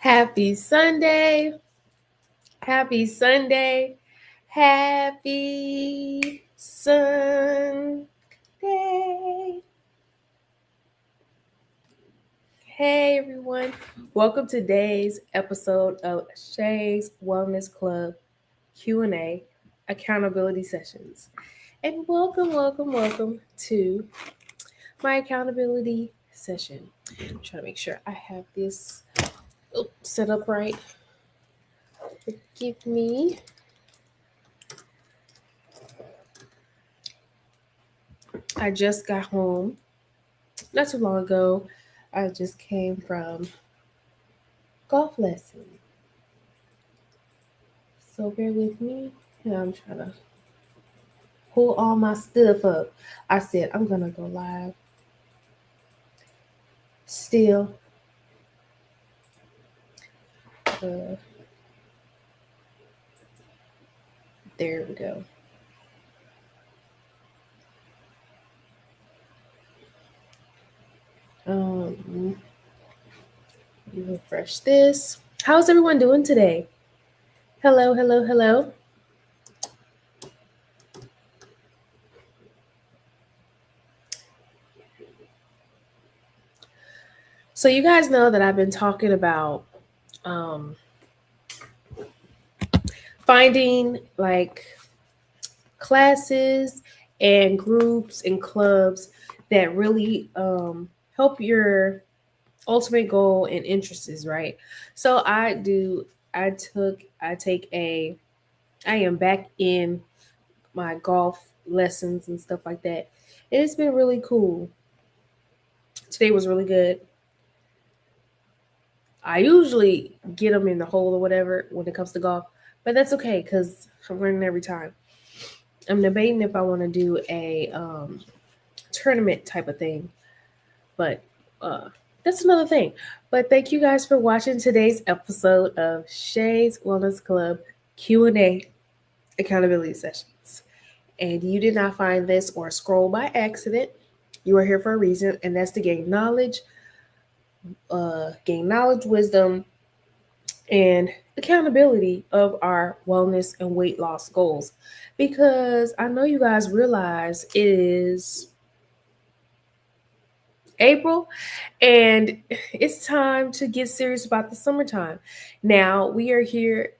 Happy Sunday. Happy Sunday. Happy Sunday. Hey everyone. Welcome to today's episode of Shay's Wellness Club Q&A accountability sessions. And welcome to my accountability session. I'm trying to make sure I have this set up right. Forgive me. I just got home not too long ago. I just came from golf lesson. So bear with me. And I'm trying to pull all my stuff up. I said I'm gonna go live. Still. There we go. Refresh this. How's everyone doing today? Hello. So you guys know that I've been talking about finding like classes and groups and clubs that really help your ultimate goal and interests, right? So I am back in my golf lessons and stuff like that. And it's been really cool. Today was really good. I usually get them in the hole or whatever when it comes to golf, but that's okay because I'm learning every time. I'm debating if I want to do a tournament type of thing, but that's another thing. But thank you guys for watching today's episode of Shay's Wellness Club Q&A accountability sessions. And you did not find this or scroll by accident. You are here for a reason, and that's to gain knowledge, wisdom, and accountability of our wellness and weight loss goals. Because I know you guys realize it is April and it's time to get serious about the summertime. Now we are here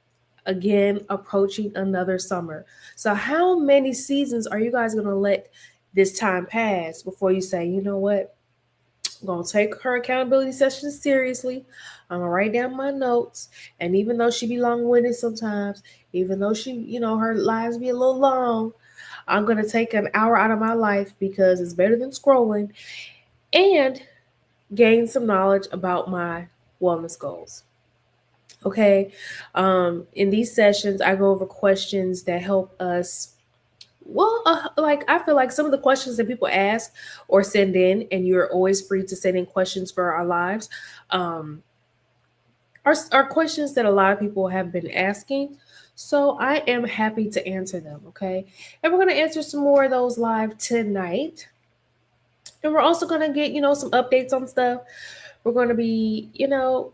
again approaching another summer. So how many seasons are you guys going to let this time pass before you say, you know what? I'm going to take her accountability sessions seriously. I'm going to write down my notes. And even though she be long-winded sometimes, even though she, her lives be a little long, I'm going to take an hour out of my life because it's better than scrolling and gain some knowledge about my wellness goals. Okay. In these sessions, I go over questions that help us. Well, I feel like some of the questions that people ask or send in, and you're always free to send in questions for our lives, are questions that a lot of people have been asking. So I am happy to answer them. Okay. And we're going to answer some more of those live tonight. And we're also going to get, some updates on stuff. We're going to be,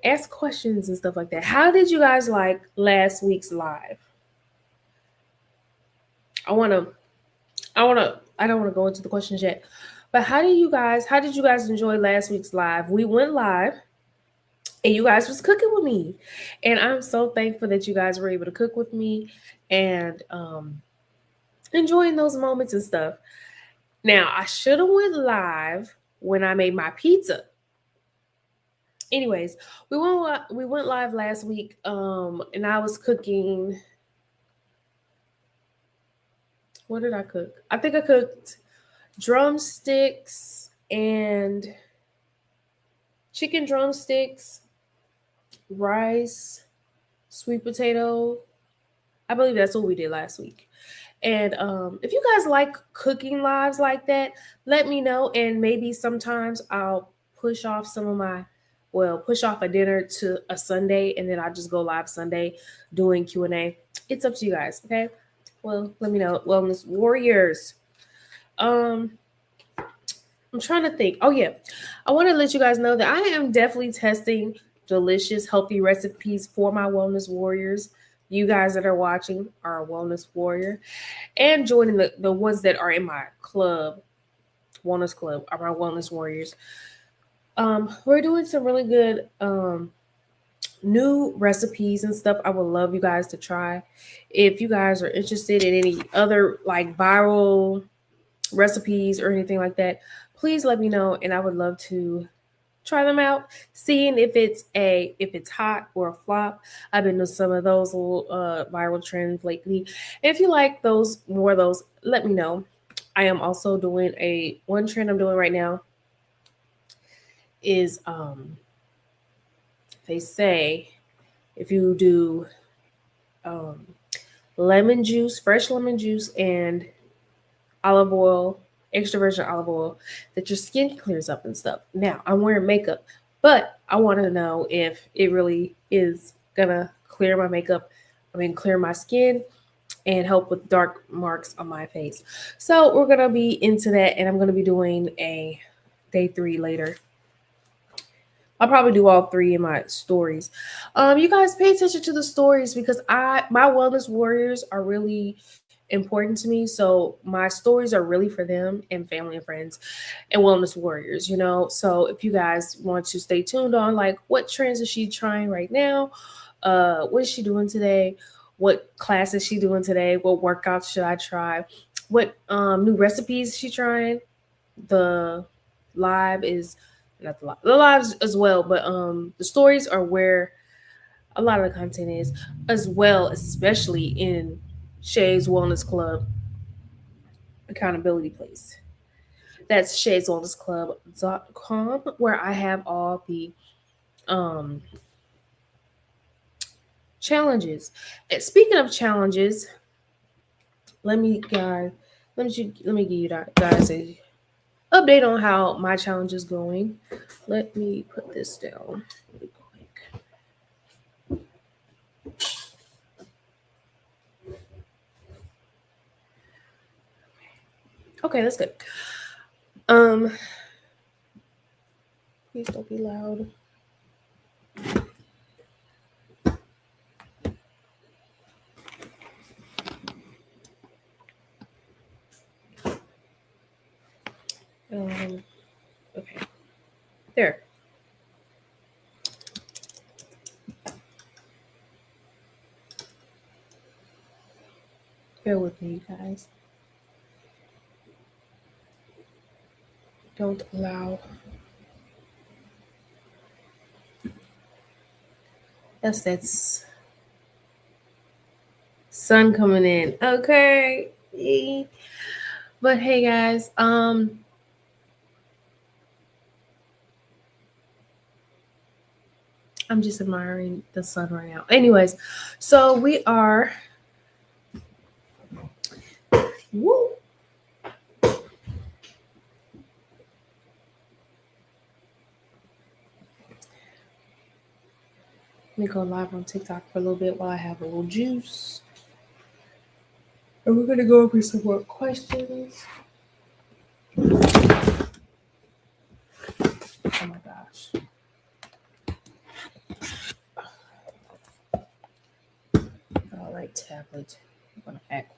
ask questions and stuff like that. How did you guys like last week's live? I don't want to go into the questions yet, but how did you guys enjoy last week's live? We went live and you guys was cooking with me. And I'm so thankful that you guys were able to cook with me and enjoying those moments and stuff. Now, I should have went live when I made my pizza. Anyways, we went live last week, and I was cooking. What did I cook? I think I cooked drumsticks and chicken drumsticks, rice, sweet potato. I believe that's what we did last week. And if you guys like cooking lives like that, let me know. And maybe sometimes I'll push off a dinner to a Sunday, and then I'll just go live Sunday doing Q&A. It's up to you guys, okay? Well, let me know. Wellness Warriors. I'm trying to think. Oh, yeah. I want to let you guys know that I am definitely testing delicious, healthy recipes for my wellness warriors. You guys that are watching are a wellness warrior, and joining the ones that are in my club, wellness club, are my wellness warriors. We're doing some really good new recipes and stuff. I would love you guys to try. If you guys are interested in any other like viral recipes or anything like that, please let me know, and I would love to try them out, seeing if it's hot or a flop. I've been to some of those little viral trends lately. If you like those more of those, let me know. I am also doing a one trend I'm doing right now is they say if you do um lemon juice, fresh lemon juice, and olive oil, extra virgin olive oil, that your skin clears up and stuff. Now, I'm wearing makeup, but I want to know if it really is gonna clear my makeup. I mean, clear my skin and help with dark marks on my face. So, we're gonna be into that, and I'm gonna be doing a day 3 later. I'll probably do all 3 in my stories. You guys pay attention to the stories because my wellness warriors are really important to me. So my stories are really for them and family and friends and wellness warriors, you know. So if you guys want to stay tuned on like what trends is she trying right now, what is she doing today, what class is she doing today, what workouts should I try, what new recipes is she trying. The live is not the lives as well, but the stories are where a lot of the content is as well, especially in Shay's Wellness Club accountability place. That's shayswellnessclub.com, where I have all the um challenges. And speaking of challenges, let me guys let me give you guys a update on how my challenge is going. Let me put this down really quick. Okay, that's good. Um, please don't be loud. Um, okay, there. Bear with me, you guys. Don't allow. That's sun coming in. Okay. But hey guys, I'm just admiring the sun right now. Anyways, so we are woo, let me go live on TikTok for a little bit while I have a little juice. And we're gonna go over some more questions. Oh my gosh. All right, tablet. I'm gonna act right.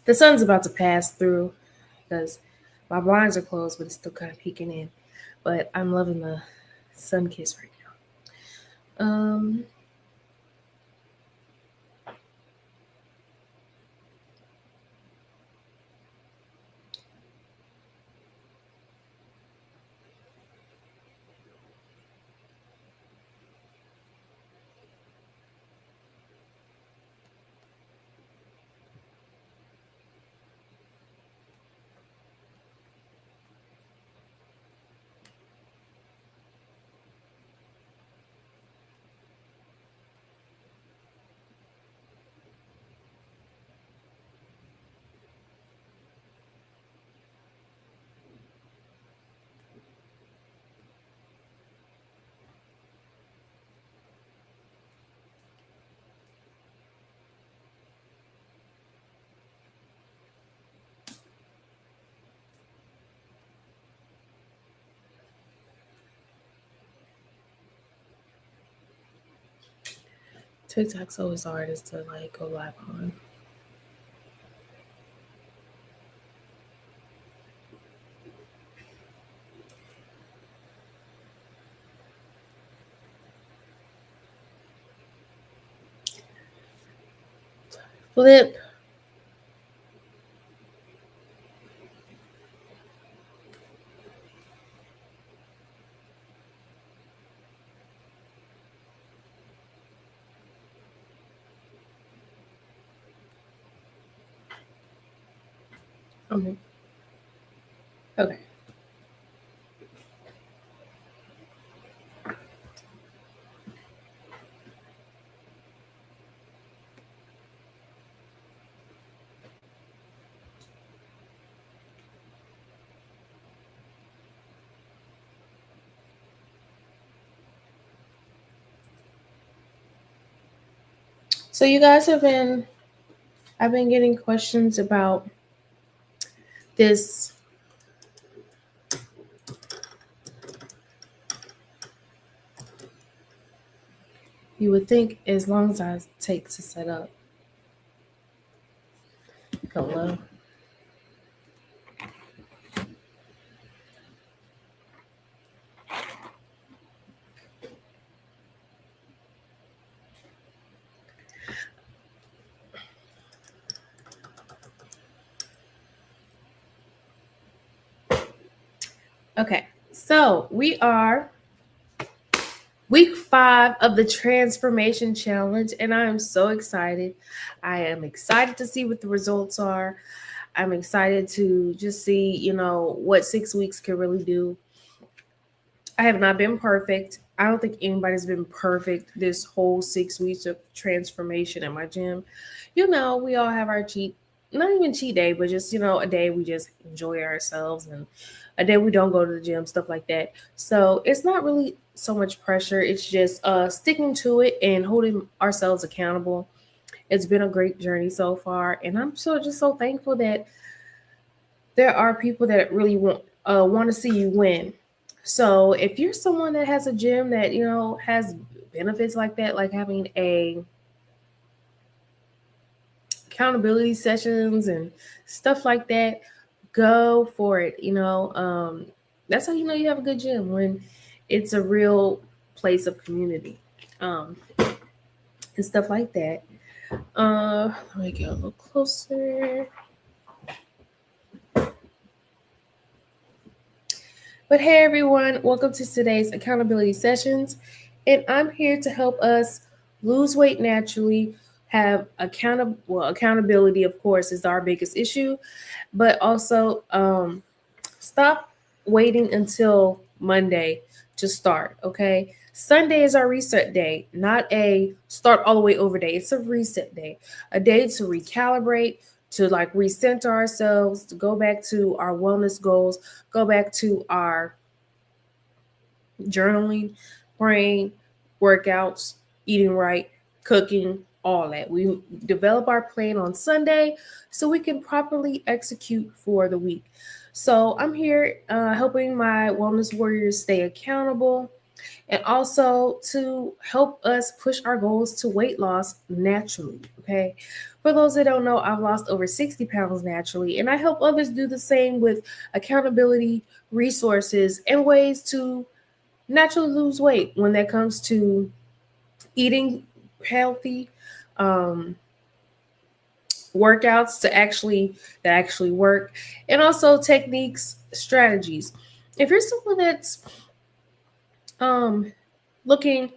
The sun's about to pass through because my blinds are closed, but it's still kind of peeking in. But I'm loving the sun kiss right now. TikTok's always hardest to like go live on. Flip. Okay. Okay. So you guys have been I've been getting questions about this. You would think as long as I take to set up. Hello. Okay. So we are week 5 of the transformation challenge, and I am so excited. I am excited to see what the results are. I'm excited to just see, what 6 weeks can really do. I have not been perfect. I don't think anybody's been perfect this whole 6 weeks of transformation at my gym. We all have our not even cheat day, but just, a day we just enjoy ourselves and a day we don't go to the gym, stuff like that. So it's not really so much pressure. It's just sticking to it and holding ourselves accountable. It's been a great journey so far. And I'm so thankful that there are people that really want to see you win. So if you're someone that has a gym that has benefits like that, like having a accountability sessions and stuff like that, go for it. That's how you know you have a good gym, when it's a real place of community, and stuff like that. Let me get a little closer. But hey everyone, welcome to today's accountability sessions. And I'm here to help us lose weight naturally, have accountability, of course, is our biggest issue, but also stop waiting until Monday to start, okay? Sunday is our reset day, not a start all the way over day. It's a reset day, a day to recalibrate, to like recenter ourselves, to go back to our wellness goals, go back to our journaling, praying, workouts, eating right, cooking, all that. We develop our plan on Sunday so we can properly execute for the week. So I'm here helping my wellness warriors stay accountable and also to help us push our goals to weight loss naturally. Okay. For those that don't know, I've lost over 60 pounds naturally, and I help others do the same with accountability, resources, and ways to naturally lose weight when that comes to eating healthy, um, workouts that actually work, and also techniques, strategies. If you're someone that's um, looking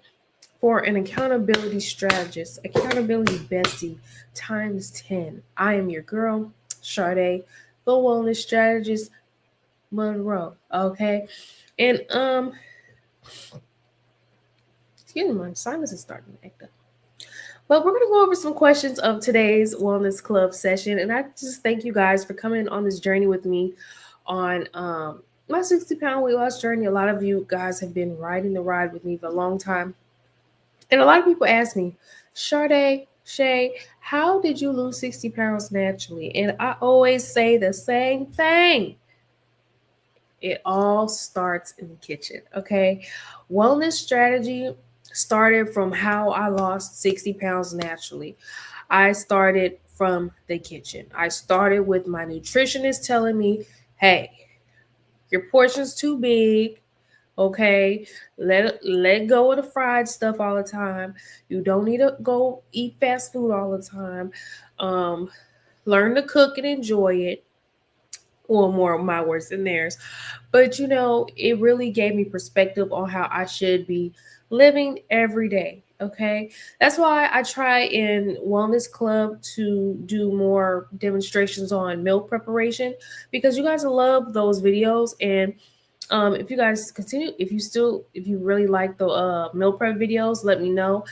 for an accountability strategist, accountability bestie times 10, I am your girl, Sharday, the wellness strategist, Monroe. Okay, and excuse me, my sinus is starting to act up. But we're going to go over some questions of today's Wellness Club session. And I just thank you guys for coming on this journey with me on my 60-pound weight loss journey. A lot of you guys have been riding the ride with me for a long time. And a lot of people ask me, Sharday, Shay, how did you lose 60 pounds naturally? And I always say the same thing. It all starts in the kitchen, okay? Wellness strategy started from how I lost 60 pounds naturally. I started from the kitchen. I started with my nutritionist telling me, hey, your portion's too big. Okay, let go of the fried stuff all the time. You don't need to go eat fast food all the time. Um, Learn to cook and enjoy it. Well, more of my words than theirs. But it really gave me perspective on how I should be living every day. Okay. That's why I try in Wellness Club to do more demonstrations on meal preparation because you guys love those videos. And if you guys continue, if you really like the meal prep videos, let me know.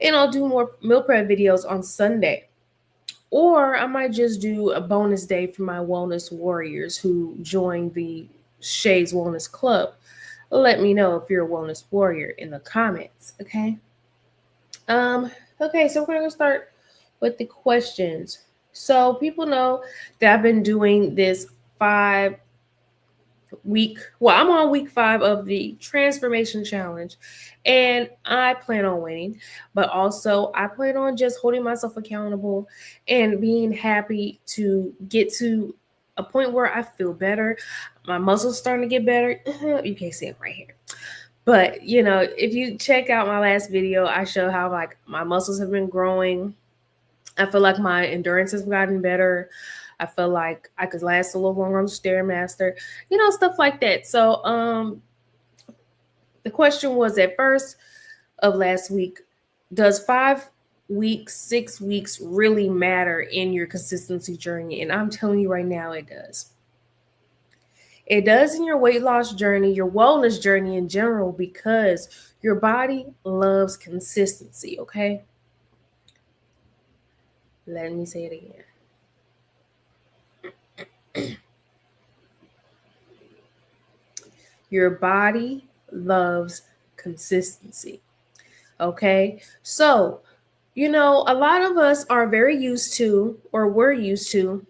And I'll do more meal prep videos on Sunday. Or I might just do a bonus day for my wellness warriors who join the Shays Wellness Club. Let me know if you're a wellness warrior in the comments, okay? Um, okay, so we're gonna start with the questions. So people know that I've been doing this 5 week, well, I'm on week 5 of the transformation challenge, and I plan on winning, but also I plan on just holding myself accountable and being happy to get to a point where I feel better. My muscles starting to get better. You can't see it right here. But if you check out my last video, I show how like my muscles have been growing. I feel like my endurance has gotten better. I feel like I could last a little longer on the Stairmaster, stuff like that. So the question was at first of last week, does 5 weeks, 6 weeks really matter in your consistency journey? And I'm telling you right now, it does. It does in your weight loss journey, your wellness journey in general, because your body loves consistency, okay? Let me say it again. Your body loves consistency. Okay. So, a lot of us are very used to, or we're used to,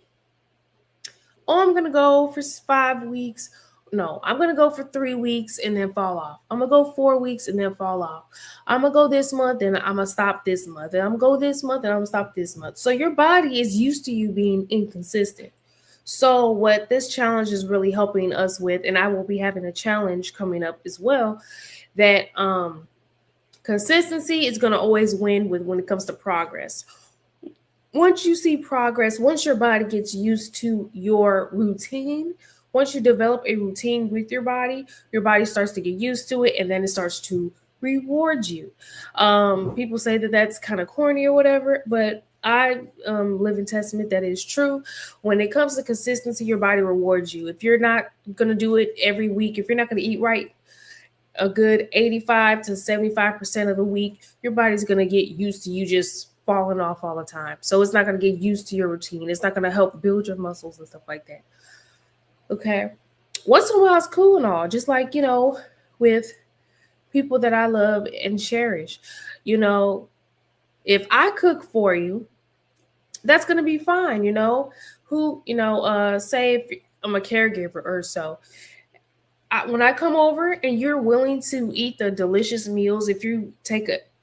oh, I'm going to go for 5 weeks. No, I'm going to go for 3 weeks and then fall off. I'm going to go 4 weeks and then fall off. I'm going to go this month and I'm going to stop this month. And I'm going to go this month and I'm going to stop this month. So your body is used to you being inconsistent. So what this challenge is really helping us with, and I will be having a challenge coming up as well, that consistency is going to always win with when it comes to progress. Once you see progress, once your body gets used to your routine, once you develop a routine with your body starts to get used to it, and then it starts to reward you. People say that that's kind of corny or whatever, but I live in testament that is true. When it comes to consistency, your body rewards you. If you're not going to do it every week, if you're not going to eat right a good 85 to 75% of the week, your body's going to get used to you just falling off all the time. So it's not going to get used to your routine. It's not going to help build your muscles and stuff like that. Okay. Once in a while, it's cool and all, just like, with people that I love and cherish. If I cook for you, that's going to be fine. Say if I'm a caregiver or so, when I come over and you're willing to eat the delicious meals, if you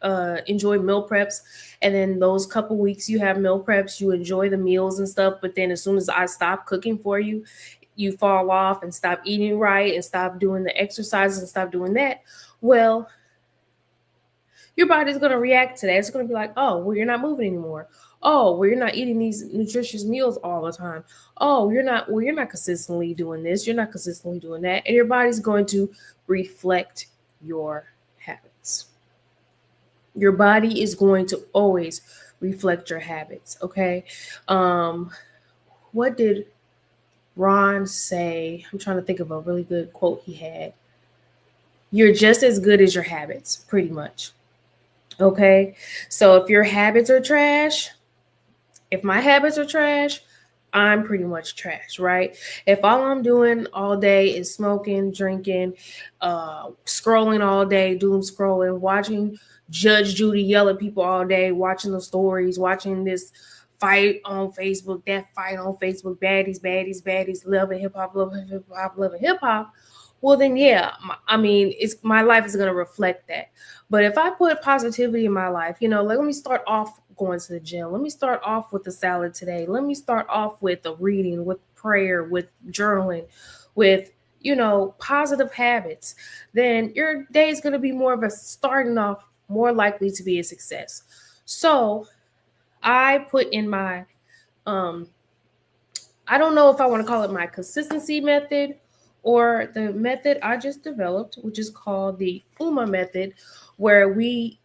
enjoy meal preps, and then those couple weeks you have meal preps, you enjoy the meals and stuff, but then as soon as I stop cooking for you, you fall off and stop eating right and stop doing the exercises and stop doing that. Well, your body's going to react to that. It's going to be like, oh, well, you're not moving anymore. Oh, well, you're not eating these nutritious meals all the time. Oh, you're not consistently doing this. You're not consistently doing that. And your body's going to reflect your habits. Your body is going to always reflect your habits. Okay. What did Ron say? I'm trying to think of a really good quote he had. You're just as good as your habits, pretty much. Okay. So if your habits are trash, if my habits are trash, I'm pretty much trash, right? If all I'm doing all day is smoking, drinking, scrolling all day, doom scrolling, watching Judge Judy yell at people all day, watching the stories, watching this fight on Facebook, that fight on Facebook, baddies, loving hip hop, loving hip hop, loving hip hop. well then yeah, I mean, it's my life is going to reflect that. But if I put positivity in my life, like let me start off going to the gym, let me start off with the salad today, let me start off with the reading, with prayer, with journaling, with positive habits, then your day is going to be more of a starting off, more likely to be a success. So I put in my um I don't know if I want to call it my consistency method or the method I just developed, which is called the UMA method, where we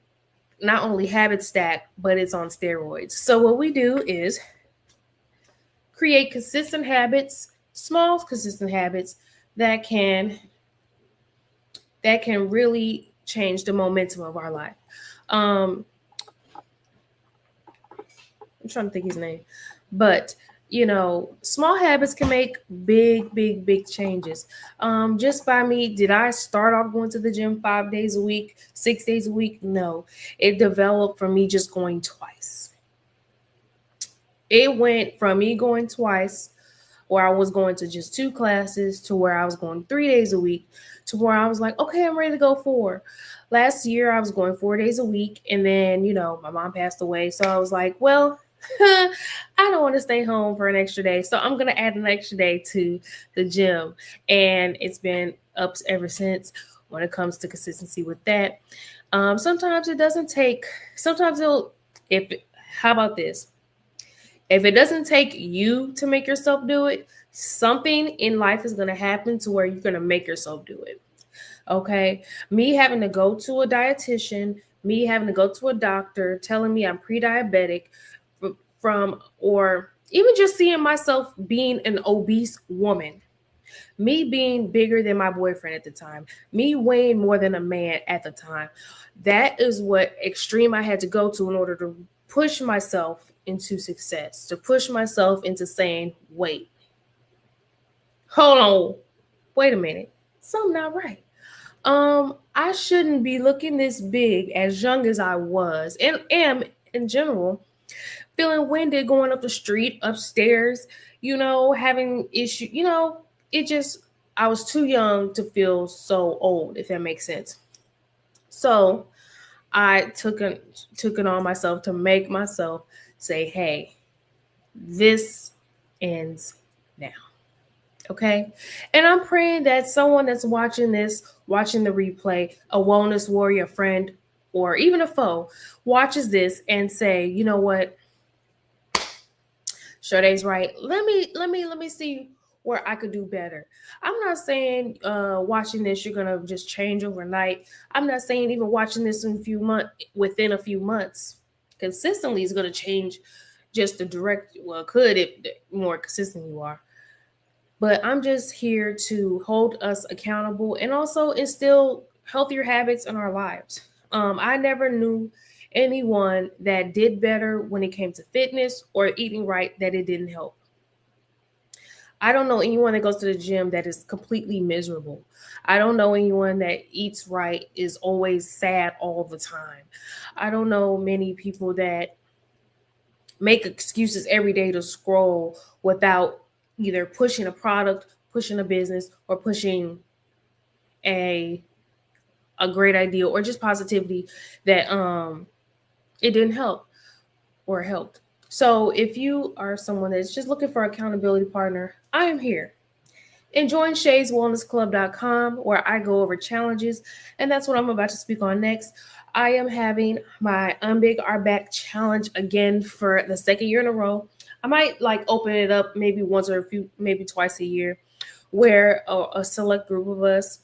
not only habit stack, but it's on steroids. So what we do is create consistent habits, small consistent habits that can really change the momentum of our life. Um, I'm trying to think his name, but small habits can make big changes. Just by me, did I start off going to the gym 5 days a week, 6 days a week? No, it developed from me just going twice. It went from me going twice, where I was going to just two classes, to where I was going 3 days a week, to where I was like, okay, I'm ready to go four. Last year, I was going 4 days a week. And then, my mom passed away. So I was like, well, I don't want to stay home for an extra day. So I'm going to add an extra day to the gym. And it's been up ever since when it comes to consistency with that. Sometimes it doesn't take, sometimes if, how about this? If it doesn't take you to make yourself do it, something in life is going to happen to where you're going to make yourself do it. Okay. Me having to go to a dietitian, me having to go to a doctor telling me I'm pre diabetic from, or even just seeing myself being an obese woman, me being bigger than my boyfriend at the time, me weighing more than a man at the time. That is what extreme I had to go to in order to push myself into success, to push myself into saying, wait, hold on, wait a minute, something not right. I shouldn't be looking this big as young as I was and am in general, feeling winded going up the street, upstairs, having issue, it just, I was too young to feel so old, if that makes sense. So I took it on myself to make myself say, hey, this ends now. Okay. And I'm praying that someone that's watching this, watching the replay, a wellness warrior friend, or even a foe, watches this and say, you know what? Sharday's right. Let me see where I could do better. I'm not saying watching this you're gonna just change overnight. I'm not saying even watching this in within a few months. Consistently is gonna change just the direct, well, could if the more consistent you are. But I'm just here to hold us accountable and also instill healthier habits in our lives. I never knew anyone that did better when it came to fitness or eating right that it didn't help. I don't know anyone that goes to the gym that is completely miserable. I don't know anyone that eats right is always sad all the time. I don't know many people that make excuses every day to scroll without either pushing a product, pushing a business, or pushing a a great idea or just positivity that it didn't help or helped. So if you are someone that's just looking for an accountability partner, I am here. And join shayswellnessclub.com where I go over challenges. And that's what I'm about to speak on next. I am having my Unbig Our Back challenge again for the second year in a row. I might open it up maybe once or maybe twice a year, where a select group of us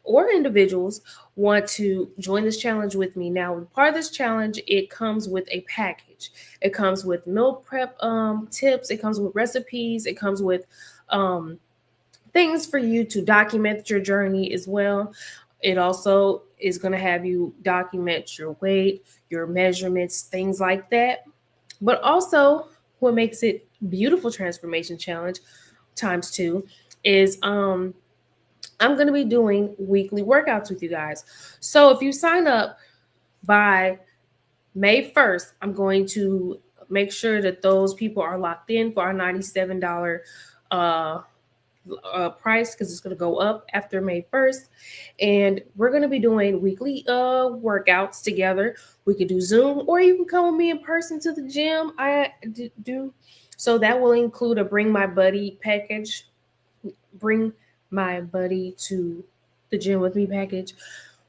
or individuals want to join this challenge with me. Now, part of this challenge, it comes with a package. It comes with meal prep tips. It comes with recipes. It comes with things for you to document your journey as well. It also is going to have you document your weight, your measurements, things like that. But also, what makes it beautiful transformation challenge times two is I'm going to be doing weekly workouts with you guys. So if you sign up by May 1st, I'm going to make sure that those people are locked in for our $97 price because it's going to go up after May 1st. And we're going to be doing weekly workouts together. We could do Zoom, or you can come with me in person to the gym. Do. So that will include a bring my buddy package. Bring my buddy to the gym with me package,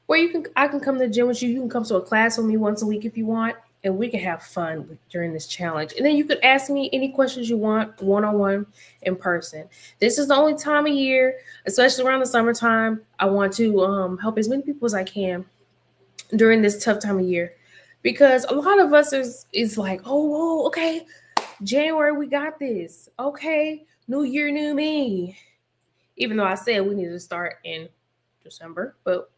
where I can come to the gym with you. You can come to a class with me once a week if you want, and we can have fun during this challenge. And then you could ask me any questions you want one on one in person. This is the only time of year, especially around the summertime, I want to help as many people as I can during this tough time of year, because a lot of us is like, oh, whoa, okay, January, we got this. Okay, new year, new me. Even though I said we need to start in December, but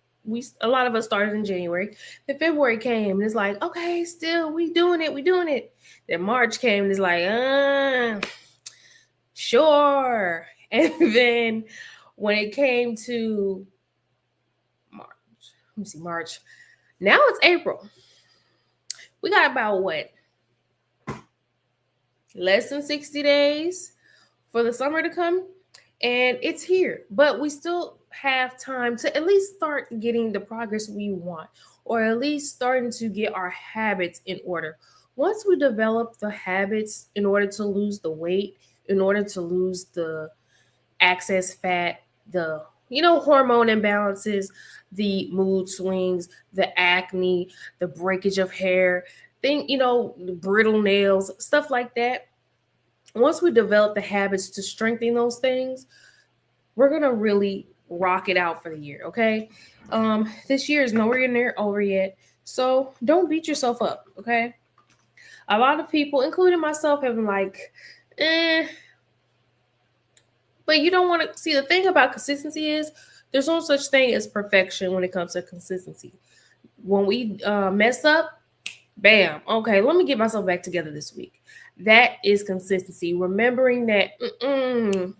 a lot of us started in January. Then February came and it's like, okay, still we doing it. Then March came and it's like, sure. And then when it came to March, let me see, March. Now it's April. We got about what? Less than 60 days for the summer to come, and it's here. But we still have time to at least start getting the progress we want, or at least starting to get our habits in order. Once we develop the habits in order to lose the weight, in order to lose the excess fat, the hormone imbalances, the mood swings, the acne, the breakage of hair, the brittle nails, stuff like that. Once we develop the habits to strengthen those things, we're gonna really rock it out for the year. Okay, this year is nowhere near over yet, so don't beat yourself up. Okay, a lot of people, including myself, have been like, but you don't want to see. The thing about consistency is there's no such thing as perfection when it comes to consistency. When we mess up, bam, okay, let me get myself back together this week. That is consistency. Remembering that,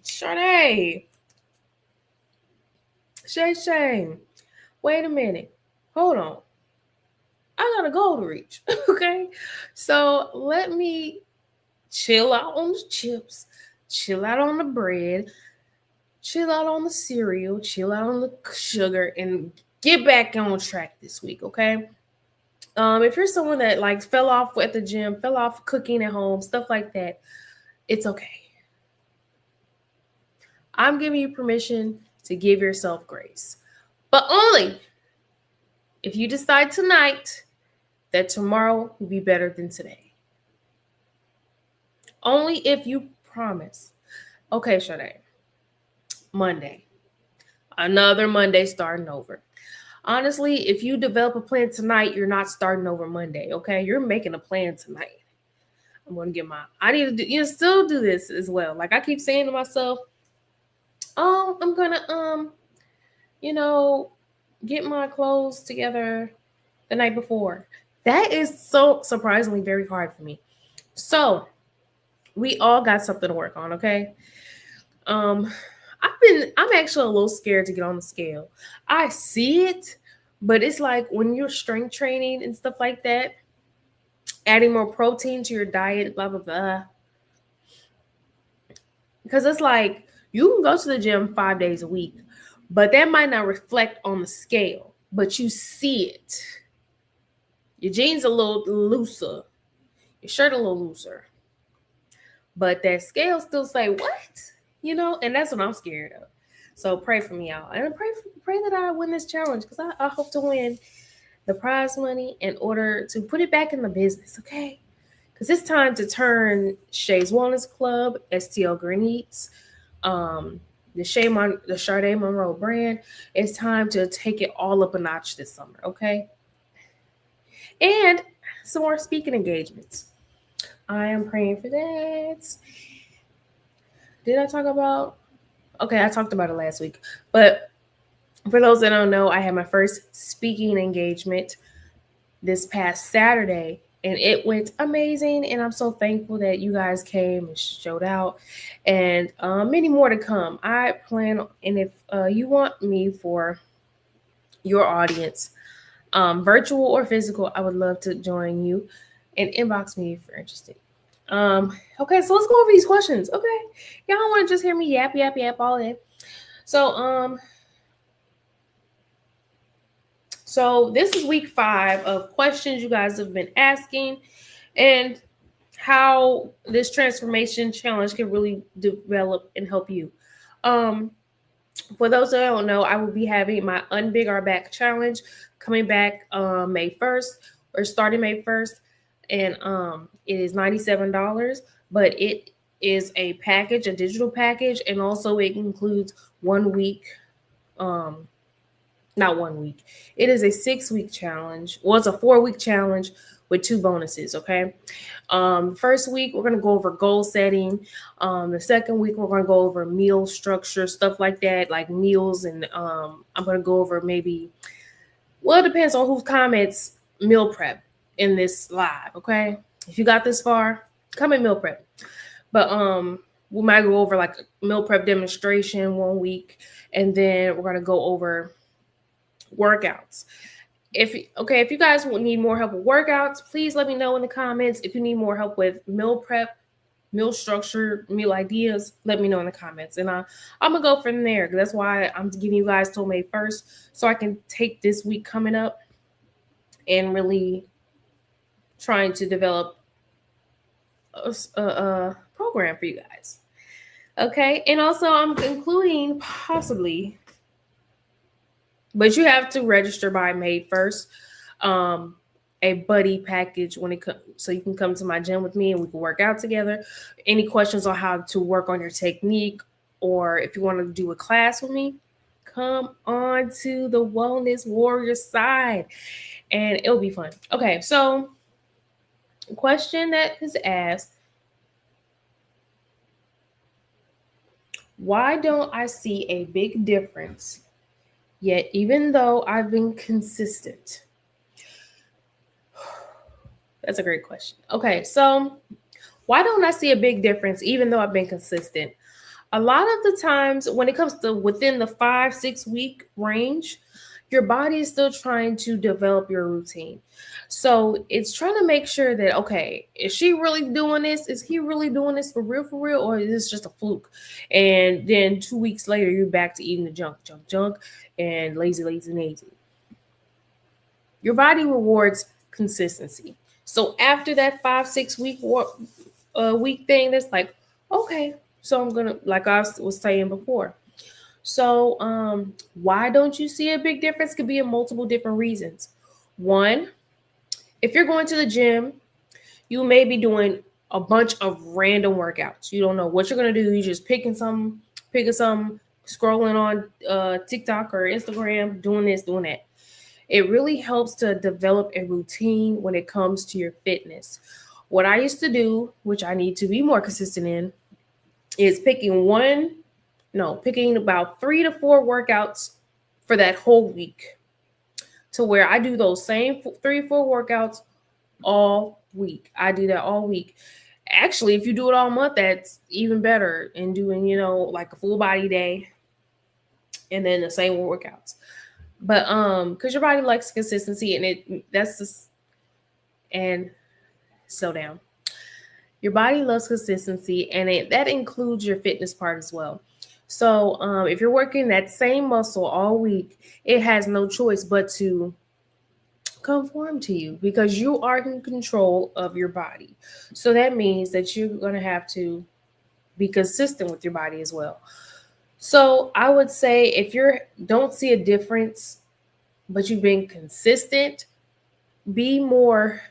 Sharday, Shay, wait a minute, hold on, I got a goal to reach. Okay, so let me chill out on the chips, chill out on the bread, chill out on the cereal, chill out on the sugar, and get back on track this week. Okay. If you're someone that like fell off at the gym, fell off cooking at home, stuff like that, it's okay. I'm giving you permission to give yourself grace, but only if you decide tonight that tomorrow will be better than today. Only if you promise. Okay, Sharday. Monday. Another Monday starting over. Honestly, if you develop a plan tonight, you're not starting over Monday, okay? You're making a plan tonight. I'm going to get I need to still do this as well. Like I keep saying to myself, oh, I'm going to, get my clothes together the night before. That is so surprisingly very hard for me. So we all got something to work on, okay? I'm actually a little scared to get on the scale. I see it, but it's like when you're strength training and stuff like that, adding more protein to your diet, blah, blah, blah. Because it's like you can go to the gym 5 days a week, but that might not reflect on the scale, but you see it. Your jeans a little looser, your shirt a little looser, but that scale still say what? And that's what I'm scared of. So pray for me out, and pray that I win this challenge, because I hope to win the prize money in order to put it back in the business, okay? Because it's time to turn Shays Wellness Club, STL Green Eats, the Sharday Monroe brand. It's time to take it all up a notch this summer, okay? And some more speaking engagements. I am praying for that. Did I talk about? Okay, I talked about it last week. But for those that don't know, I had my first speaking engagement this past Saturday, and it went amazing. And I'm so thankful that you guys came and showed out, and many more to come. I plan, and if you want me for your audience, virtual or physical, I would love to join you, and inbox me if you're interested. Okay, so let's go over these questions. Okay, y'all don't want to just hear me yap yap yap all day. So so this is week 5 of questions you guys have been asking, and how this transformation challenge can really develop and help you. Um, for those that don't know, I will be having my Unbig Our Back challenge coming back May 1st, or starting May 1st. And it is $97, but it is a package, a digital package, and also it includes 1 week, um, not 1 week. It is a 6 week challenge. Well, it's a 4 week challenge with 2 bonuses. Okay. First week we're gonna go over goal setting. The second week we're gonna go over meal structure, stuff like that, like meals, and I'm gonna go over maybe. Well, it depends on who comments meal prep in this live. Okay. If you got this far, comment meal prep. But we might go over like a meal prep demonstration 1 week, and then we're gonna go over workouts. If you guys need more help with workouts, please let me know in the comments. If you need more help with meal prep, meal structure, meal ideas, let me know in the comments, and I'm gonna go from there. That's why I'm giving you guys till May 1st, so I can take this week coming up and really trying to develop a program for you guys. Okay, and also I'm including possibly, but you have to register by May 1st. Um, a buddy package when it comes, so you can come to my gym with me and we can work out together. Any questions on how to work on your technique, or if you want to do a class with me, come on to the Wellness Warrior side and it'll be fun. Okay, so question that is asked: why don't I see a big difference yet, even though I've been consistent? That's a great question. Okay, so why don't I see a big difference even though I've been consistent? A lot of the times when it comes to within the 5-6 week range, your body is still trying to develop your routine. So it's trying to make sure that, okay, is she really doing this? Is he really doing this for real? Or is this just a fluke? And then 2 weeks later, you're back to eating the junk, and lazy. Your body rewards consistency. So after that 5-6 week week thing, that's like, okay, so I'm gonna, like I was saying before. So why don't you see a big difference? Could be in multiple different reasons. One, if you're going to the gym, you may be doing a bunch of random workouts. You don't know what you're gonna do. You're just picking some, scrolling on TikTok or Instagram, doing this, doing that. It really helps to develop a routine when it comes to your fitness. What I used to do, which I need to be more consistent in, is picking about 3 to 4 workouts for that whole week, to where I do those same 3 or 4 workouts all week. I do that all week. Actually, if you do it all month, that's even better. And doing, like a full body day and then the same workouts. But because your body likes consistency, and that's just, and slow down. Your body loves consistency, and that includes your fitness part as well. So if you're working that same muscle all week, it has no choice but to conform to you, because you are in control of your body. So that means that you're going to have to be consistent with your body as well. So I would say, if you don't see a difference, but you've been consistent, be more,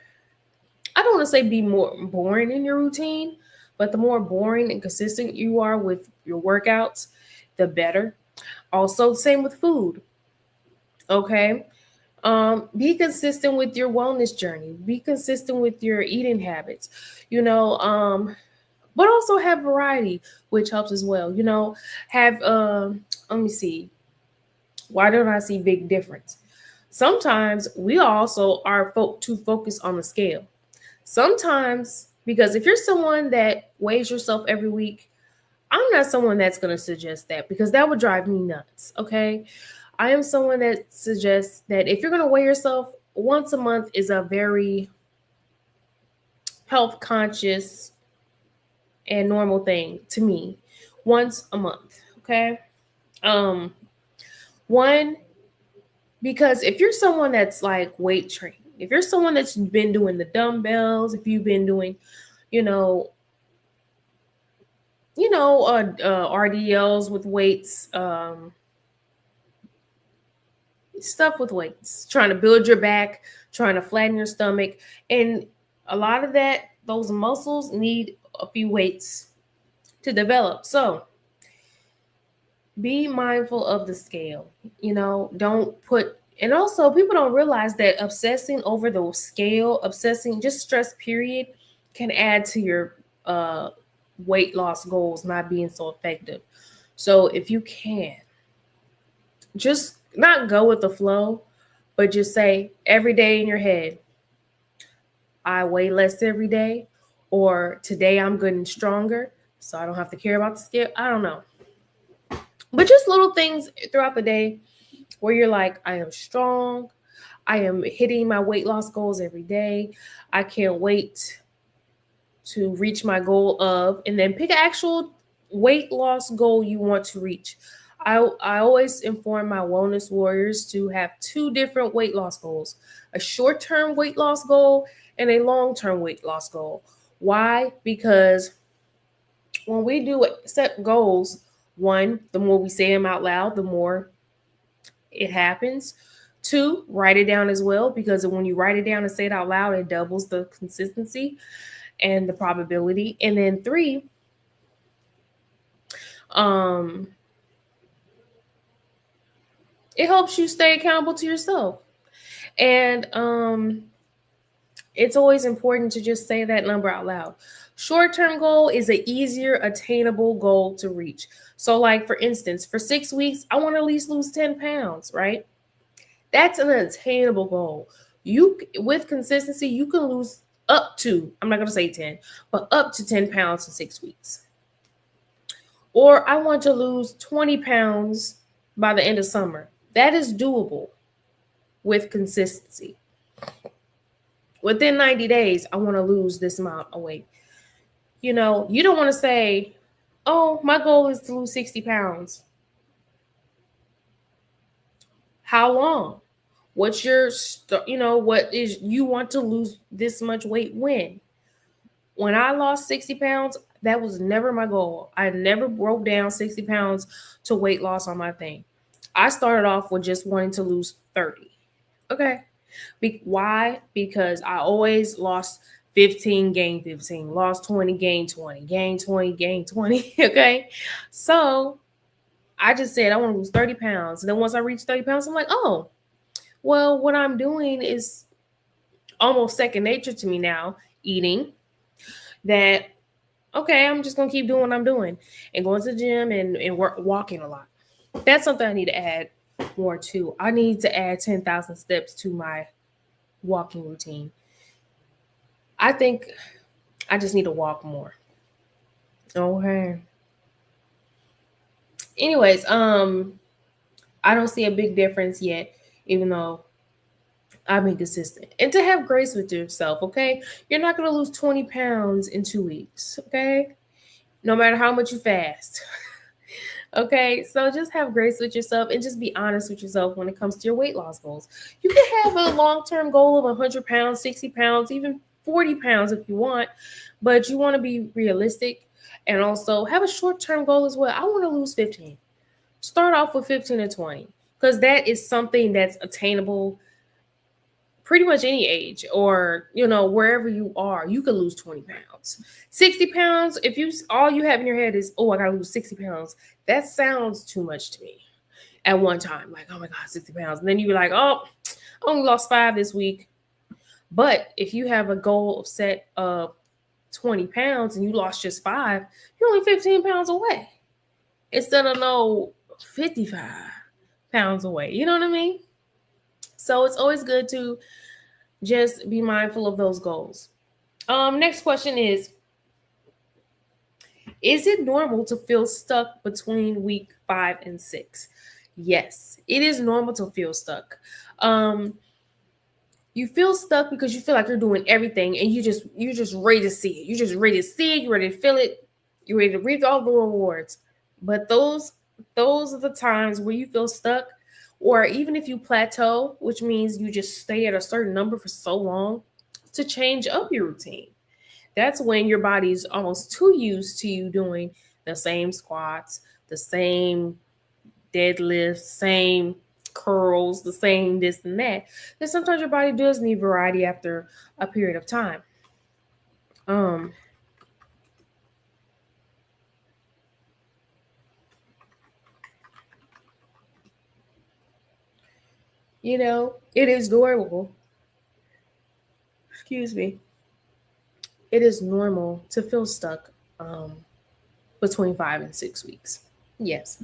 I don't want to say be more boring in your routine, but the more boring and consistent you are with your workouts, the better. Also, same with food. Okay. Be consistent with your wellness journey. Be consistent with your eating habits. But also have variety, which helps as well. Have let me see. Why don't I see big difference? Sometimes we also are too focused on the scale. Sometimes, because if you're someone that weighs yourself every week, I'm not someone that's going to suggest that, because that would drive me nuts. Okay. I am someone that suggests that if you're going to weigh yourself once a month is a very health conscious and normal thing to me once a month. Okay. Um, one, because if you're someone that's like weight training, if you're someone that's been doing the dumbbells, if you've been doing, you know, RDLs with weights, stuff with weights, trying to build your back, trying to flatten your stomach, and a lot of that, those muscles need a few weights to develop. So be mindful of the scale. Don't put, and also people don't realize that obsessing over the scale, obsessing just stress period, can add to your uh weight loss goals not being so effective. So if you can, just not go with the flow, but just say every day in your head, I weigh less every day, or today I'm getting stronger, so I don't have to care about the scale. I don't know. But just little things throughout the day where you're like, I am strong. I am hitting my weight loss goals every day. I can't wait to reach my goal of, and then pick an actual weight loss goal you want to reach. I always inform my wellness warriors to have two different weight loss goals: a short term weight loss goal and a long term weight loss goal. Why? Because when we do set goals, one, the more we say them out loud, the more it happens. Two, write it down as well, because when you write it down and say it out loud, it doubles the consistency and the probability. And then three, um, it helps you stay accountable to yourself. And it's always important to just say that number out loud. Short term goal is an easier attainable goal to reach. So, like for instance, for 6 weeks, I want to at least lose 10 pounds, right? That's an attainable goal. You, with consistency, you can lose up to, I'm not going to say 10, but up to 10 pounds in 6 weeks. Or I want to lose 20 pounds by the end of summer. That is doable with consistency. Within 90 days, I want to lose this amount of weight. You don't want to say, oh, my goal is to lose 60 pounds. How long? What's your, what is, you want to lose this much weight when? When I lost 60 pounds, that was never my goal. I never broke down 60 pounds to weight loss on my thing. I started off with just wanting to lose 30. Okay. Why? Because I always lost 15, gained 15, lost 20, gained 20, gained 20, gained 20. Okay. So I just said I want to lose 30 pounds. And then once I reached 30 pounds, I'm like, oh, well, what I'm doing is almost second nature to me now, eating. That, okay, I'm just gonna keep doing what I'm doing and going to the gym and walking a lot. That's something I need to add more to. I need to add 10,000 steps to my walking routine. I think I just need to walk more. Okay. Anyways, I don't see a big difference yet, even though I've been consistent. And to have grace with yourself, okay? You're not gonna lose 20 pounds in 2 weeks, okay? No matter how much you fast. Okay, so just have grace with yourself and just be honest with yourself when it comes to your weight loss goals. You can have a long-term goal of 100 pounds, 60 pounds, even 40 pounds if you want, but you want to be realistic and also have a short-term goal as well. I want to lose 15. Start off with 15 and 20 because that is something that's attainable pretty much any age, or wherever you are, you could lose 20 pounds. 60 pounds, if you all you have in your head is, oh, I gotta lose 60 pounds, that sounds too much to me at one time. Like, oh my God, 60 pounds. And then you're like, oh, I only lost 5 this week. But if you have a goal of set of 20 pounds and you lost just 5, you're only 15 pounds away instead of 55 pounds away. You know what I mean? So it's always good to just be mindful of those goals. Next question is it normal to feel stuck between week 5 and 6? Yes, it is normal to feel stuck. You feel stuck because you feel like you're doing everything and you're just ready to see it. You're just ready to see it. You're ready to feel it. You're ready to reap all the rewards. But those are the times where you feel stuck, or even if you plateau, which means you just stay at a certain number for so long, to change up your routine. That's when your body's almost too used to you doing the same squats, the same deadlifts, same curls, the same this and that. Then sometimes your body does need variety after a period of time. Um, it is normal. Excuse me. It is normal to feel stuck between 5 and 6 weeks. Yes.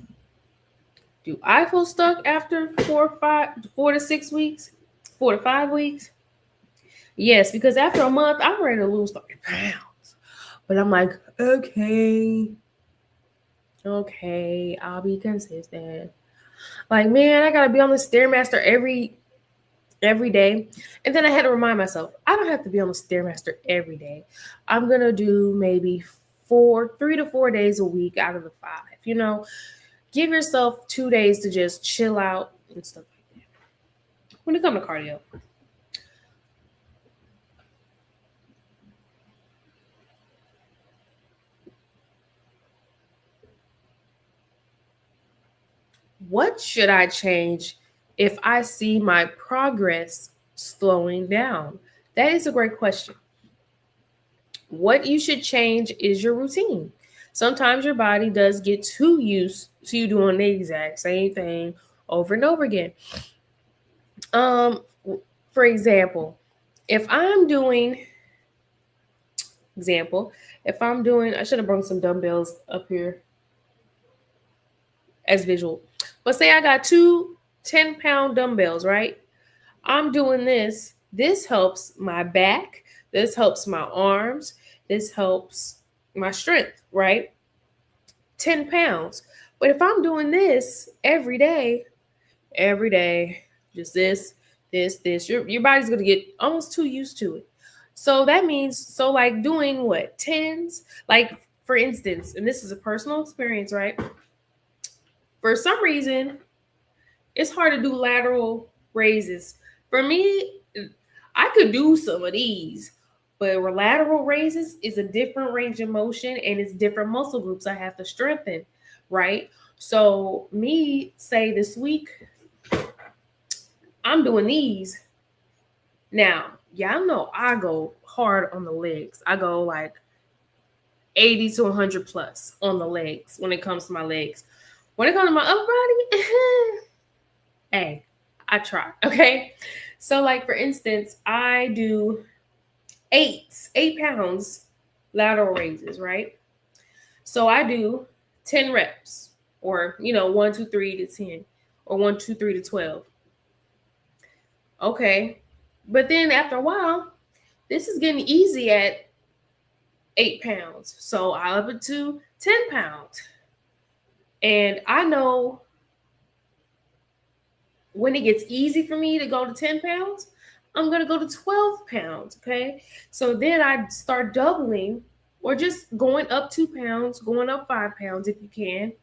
Do I feel stuck after 4 to 6 weeks? 4 to 5 weeks? Yes, because after a month, I'm ready to lose 30 pounds. But I'm like, okay, I'll be consistent. Like, man, I gotta be on the stairmaster every day. And then I had to remind myself, I don't have to be on the stairmaster every day. I'm gonna do maybe 3 to 4 days a week out of the 5. Give yourself 2 days to just chill out and stuff like that. When it comes to cardio, what should I change if I see my progress slowing down? That is a great question. What you should change is your routine. Sometimes your body does get too used to you doing the exact same thing over and over again. Um, for example, if I'm doing I should have brought some dumbbells up here as visual. But say I got two 10-pound dumbbells, right? I'm doing this. This helps my back. This helps my arms. This helps my strength, right? 10 pounds. But if I'm doing this every day, just this, your body's going to get almost too used to it. So that means, like doing what? Tens? Like, for instance, and this is a personal experience, right? For some reason, it's hard to do lateral raises. For me, I could do some of these, but lateral raises is a different range of motion and it's different muscle groups I have to strengthen, right? So, me, say this week, I'm doing these. Now, y'all know I go hard on the legs. I go like 80 to 100 plus on the legs when it comes to my legs. When it comes to my upper body, hey, I try. Okay. So, like, for instance, I do 8 pounds lateral raises, right? So I do 10 reps, or 1, 2, 3 to 10, or 1, 2, 3 to 12. Okay. But then after a while, this is getting easy at 8 pounds. So I up it to 10 pounds. And I know when it gets easy for me to go to 10 pounds, I'm going to go to 12 pounds. Okay. So then I start doubling, or just going up 2 pounds, going up 5 pounds if you can,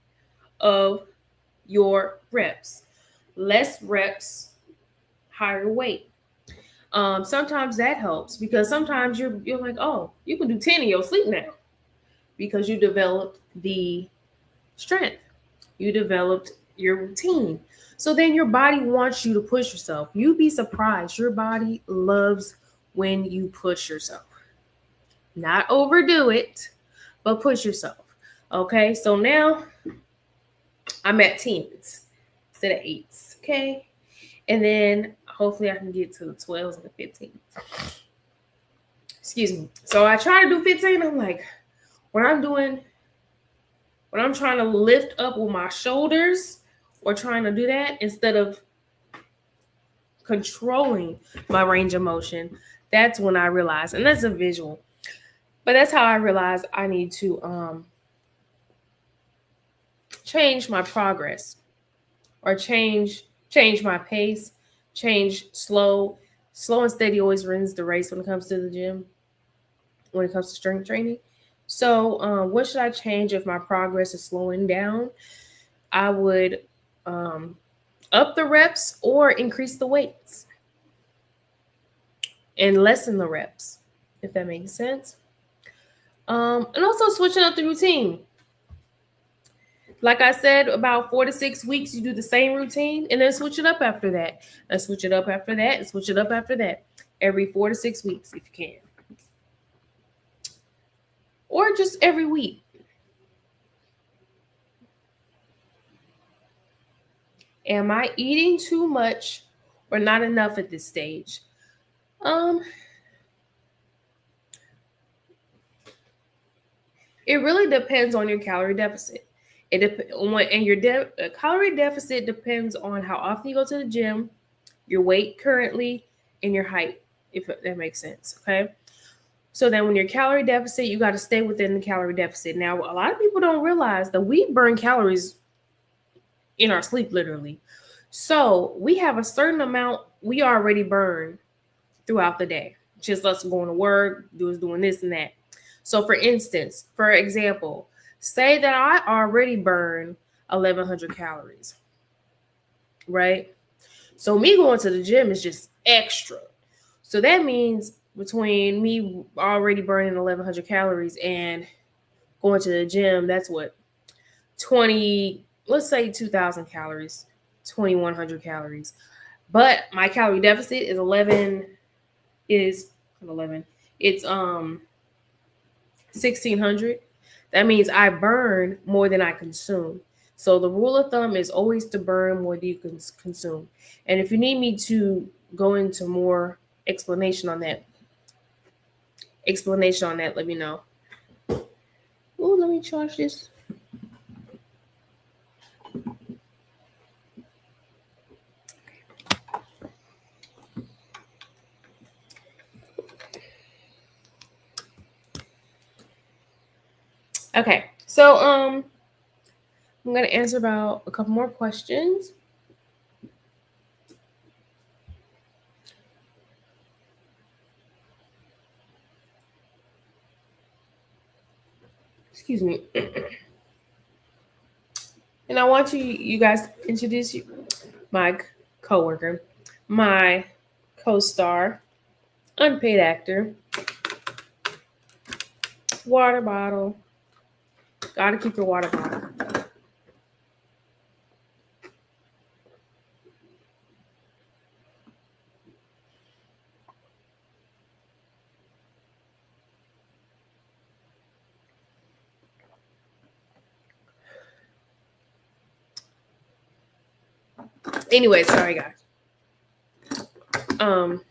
of your reps. Less reps, higher weight. Sometimes that helps, because sometimes you're like, oh, you can do 10 in your sleep now because you developed the strength. You developed your routine. So then your body wants you to push yourself. You'd be surprised. Your body loves when you push yourself. Not overdo it, but push yourself. Okay, so now I'm at tens instead of eights. Okay, and then hopefully I can get to the 12s and the 15s. Excuse me. So I try to do 15. I'm like, when I'm trying to lift up with my shoulders, or trying to do that instead of controlling my range of motion, that's when I realize, and that's a visual, but that's how I realize I need to change my progress, or change my pace, change slow and steady always wins the race when it comes to the gym, when it comes to strength training. So, what should I change if my progress is slowing down? I would um, up the reps or increase the weights and lessen the reps, if that makes sense. And also switching up the routine. Like I said, about 4 to 6 weeks, you do the same routine and then switch it up after that. And switch it up after that, and switch it up after that. Every 4 to 6 weeks, if you can. Or just every week. Am I eating too much or not enough at this stage? Um, it really depends on your calorie deficit. And your calorie deficit depends on how often you go to the gym, your weight currently, and your height, if that makes sense. Okay. So then when your calorie deficit, you got to stay within the calorie deficit. Now, a lot of people don't realize that we burn calories in our sleep, literally. So we have a certain amount we already burn throughout the day. Just us going to work, doing this and that. So for example, say that I already burn 1,100 calories, right? So me going to the gym is just extra. So that means between me already burning 1,100 calories and going to the gym, that's what 20, let's say 2,000 calories, 2,100 calories. But my calorie deficit is 11. It's 1,600. That means I burn more than I consume. So the rule of thumb is always to burn more than you can consume. And if you need me to go into more explanation on that, let me know. Oh, let me charge this. Okay, so I'm gonna answer about a couple more questions. Excuse me. And I want you guys to introduce my coworker, my co-star, unpaid actor, water bottle. Gotta keep your water bottle. Anyway, sorry guys. Um,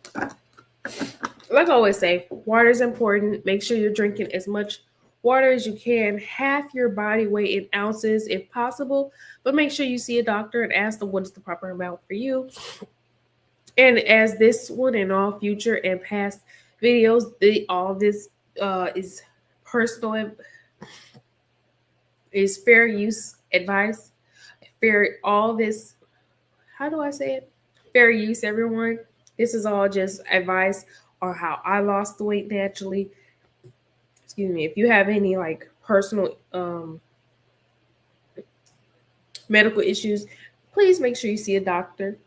like I always say, water is important. Make sure you're drinking as much water as you can, half your body weight in ounces if possible. But make sure you see a doctor and ask them what is the proper amount for you. And as this one and all future and past videos, all this is personal, is fair use advice. Fair all this. How do I say it? Fair use, everyone. This is all just advice on how I lost the weight naturally. Excuse me. If you have any like personal medical issues, please make sure you see a doctor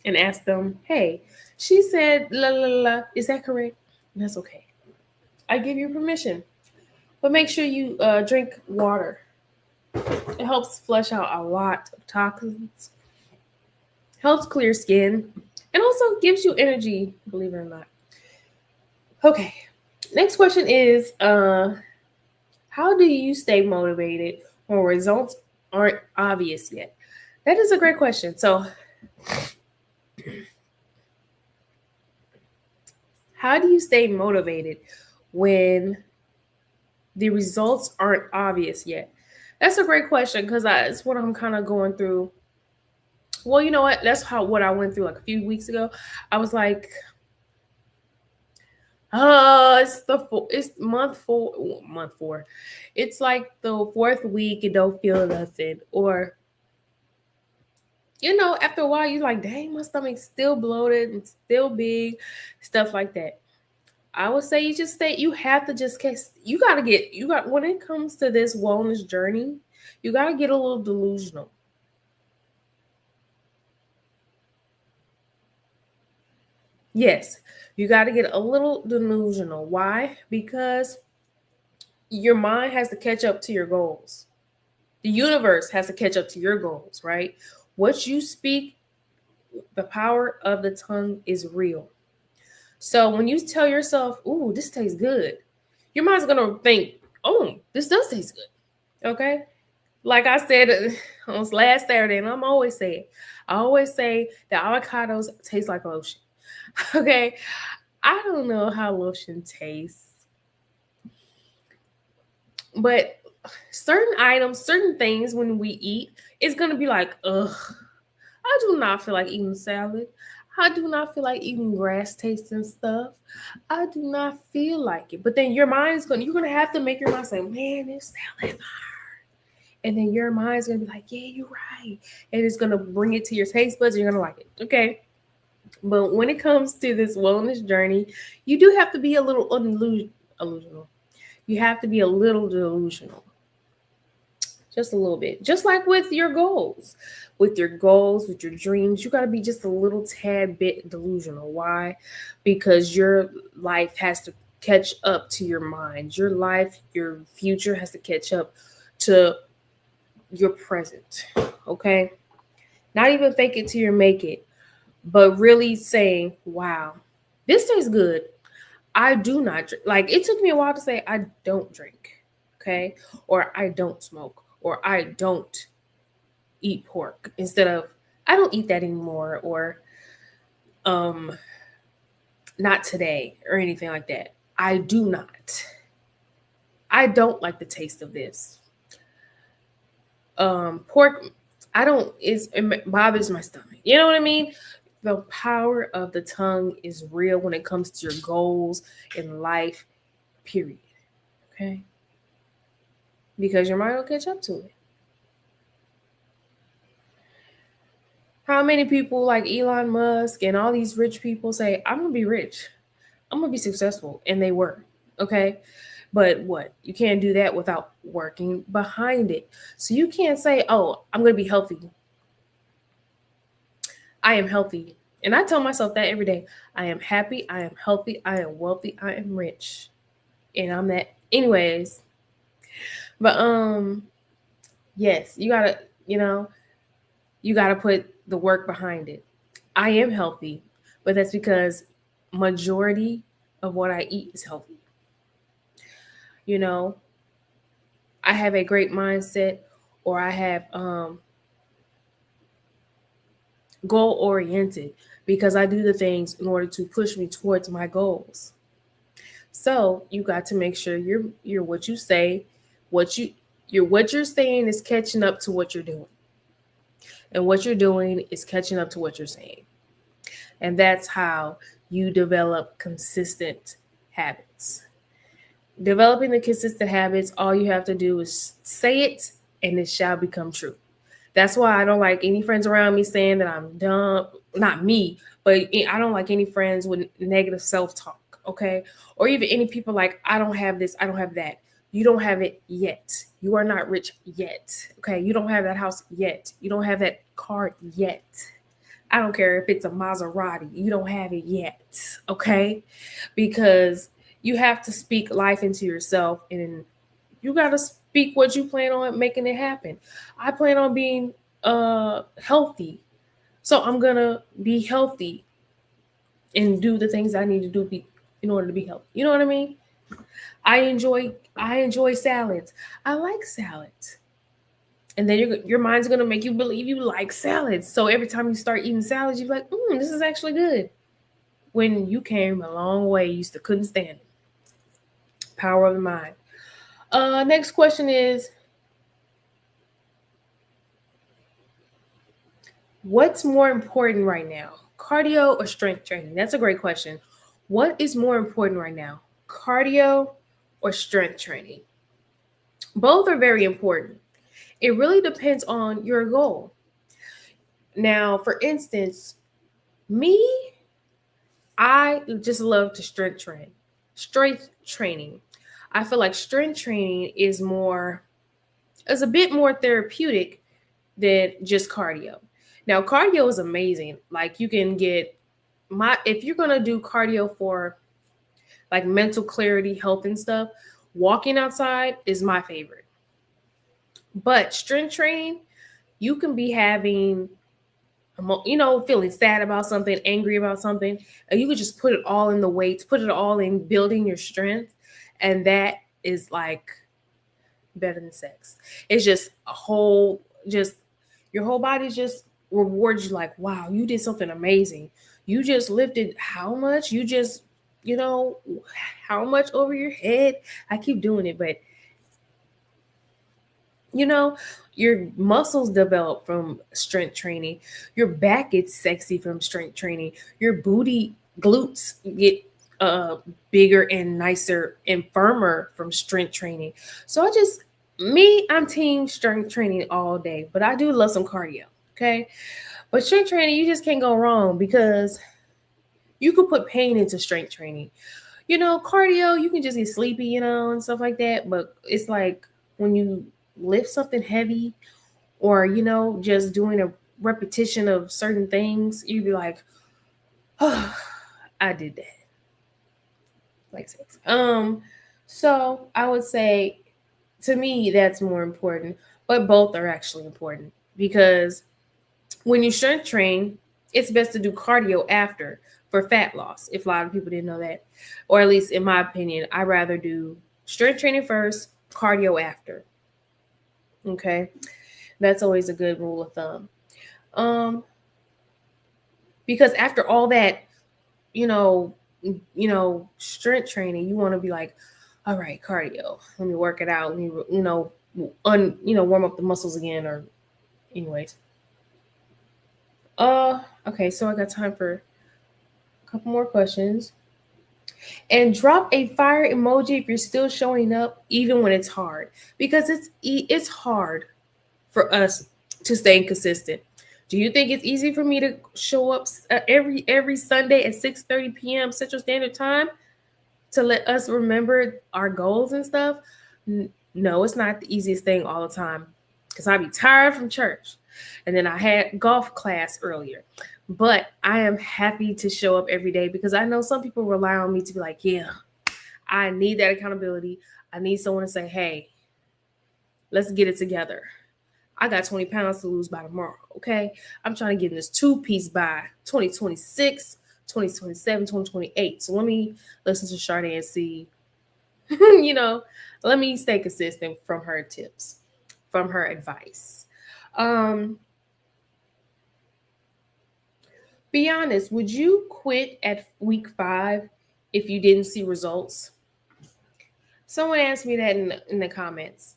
and ask them, hey, she said la la la. Is that correct? That's okay. I give you permission. But make sure you drink water. It helps flush out a lot of toxins, helps clear skin, and also gives you energy, believe it or not. Okay. Next question is how do you stay motivated when results aren't obvious yet? That is a great question. So, how do you stay motivated when the results aren't obvious yet? That's a great question because it's what I'm kind of going through. Well, you know what? That's what I went through like a few weeks ago. I was like, it's month four. It's like the fourth week and don't feel nothing. Or, after a while you're like, dang, my stomach's still bloated and still big, stuff like that. I would say you just stay. You have to just case. You got to get. You got when it comes to this wellness journey, you got to get a little delusional. Yes, you got to get a little delusional. Why? Because your mind has to catch up to your goals. The universe has to catch up to your goals, right? What you speak, the power of the tongue is real. So when you tell yourself, "Ooh, this tastes good," your mind's gonna think, "Oh, this does taste good." Okay. Like I said on last Saturday, and I'm always saying, I always say that avocados taste like lotion. Okay. I don't know how lotion tastes, but certain items, certain things when we eat, it's gonna be like, ugh, I do not feel like eating salad. I do not feel like eating grass tasting stuff. I do not feel like it. But then you're gonna have to make your mind say, man, this salad. And then your mind's gonna be like, yeah, you're right. And it's gonna bring it to your taste buds, and you're gonna like it. Okay. But when it comes to this wellness journey, you do have to be a little illusional. You have to be a little delusional. Just a little bit. Just like with your goals. With your goals, with your dreams, you got to be just a little tad bit delusional. Why? Because your life has to catch up to your mind. Your life, your future has to catch up to your present. Okay? Not even fake it till you make it, but really saying, wow, this tastes good. I do not drink. Like it took me a while to say I don't drink. Okay? Or I don't smoke. Or I don't eat pork instead of I don't eat that anymore or um not today or anything like that. I do not. I don't like the taste of this. Pork I don't it bothers my stomach. You know what I mean? The power of the tongue is real when it comes to your goals in life, period. Okay? Because your mind will catch up to it. How many people like Elon Musk and all these rich people say, I'm gonna be rich. I'm gonna be successful. And they were. Okay. But what? You can't do that without working behind it. So you can't say, oh, I'm gonna be healthy. I am healthy. And I tell myself that every day. I am happy, I am healthy, I am wealthy, I am rich. And I'm that anyways. But yes, you gotta put the work behind it. I am healthy, but that's because majority of what I eat is healthy. You know, I have a great mindset or I have goal oriented because I do the things in order to push me towards my goals. So you got to make sure you're what you say, what what you're saying is catching up to what you're doing. And what you're doing is catching up to what you're saying. And that's how you develop consistent habits. Developing the consistent habits, all you have to do is say it and it shall become true. That's why I don't like any friends around me saying that I'm dumb. Not me, but I don't like any friends with negative self talk. Okay. Or even any people like, I don't have this, I don't have that. You don't have it yet. You are not rich yet. Okay. You don't have that house yet. You don't have that car yet. I don't care if it's a Maserati. You don't have it yet. Okay. Because you have to speak life into yourself and you got to speak what you plan on making it happen. I plan on being healthy. So I'm going to be healthy and do the things I need to in order to be healthy. You know what I mean? I enjoy salads. I like salads. And then your mind's going to make you believe you like salads. So every time you start eating salads, you're like, this is actually good. When you came a long way, you used to couldn't stand it. Power of the mind. Next question is, what's more important right now? Cardio or strength training? That's a great question. What is more important right now? Cardio or strength training? Both are very important. It really depends on your goal. Now, for instance, me, I just love to strength train. Strength training. I feel like strength training is a bit more therapeutic than just cardio. Now, cardio is amazing. Like you can get if you're gonna do cardio for like mental clarity, health and stuff, walking outside is my favorite. But strength training, you can be having feeling sad about something, angry about something, and you could just put it all in the weights, put it all in building your strength, and that is like better than sex. It's just just your whole body just rewards you like, wow, you did something amazing. You just lifted how much? You just, you know, how much over your head? I keep doing it, but you know, your muscles develop from strength training. Your back gets sexy from strength training. Your booty glutes get uh bigger and nicer and firmer from strength training. So I'm team strength training all day, but I do love some cardio. Okay. But strength training, you just can't go wrong because you could put pain into strength training. Cardio, you can just get sleepy, and stuff like that. But it's like when you lift something heavy or, just doing a repetition of certain things, you'd be like, oh, I did that. Like sex. So I would say to me, that's more important, but both are actually important because when you strength train, it's best to do cardio after for fat loss. If a lot of people didn't know that, or at least in my opinion, I rather do strength training first, cardio after. Okay, that's always a good rule of thumb. Um, because after all that, you know, strength training, you want to be like, all right, cardio. Let me work it out. Let me, warm up the muscles again. Or, anyways. Okay. So I got time for a couple more questions. And drop a fire emoji if you're still showing up, even when it's hard, because it's hard for us to stay consistent. Do you think it's easy for me to show up every Sunday at 6:30 p.m. Central Standard Time to let us remember our goals and stuff? No, it's not the easiest thing all the time because I be tired from church, and then I had golf class earlier. But I am happy to show up every day because I know some people rely on me to be like, yeah, I need that accountability. I need someone to say, hey, let's get it together. I got 20 pounds to lose by tomorrow, okay? I'm trying to get in this two-piece by 2026, 2027, 2028. So let me listen to Sharday and see, let me stay consistent from her tips, from her advice. Be honest, would you quit at week 5 if you didn't see results? Someone asked me that in the comments.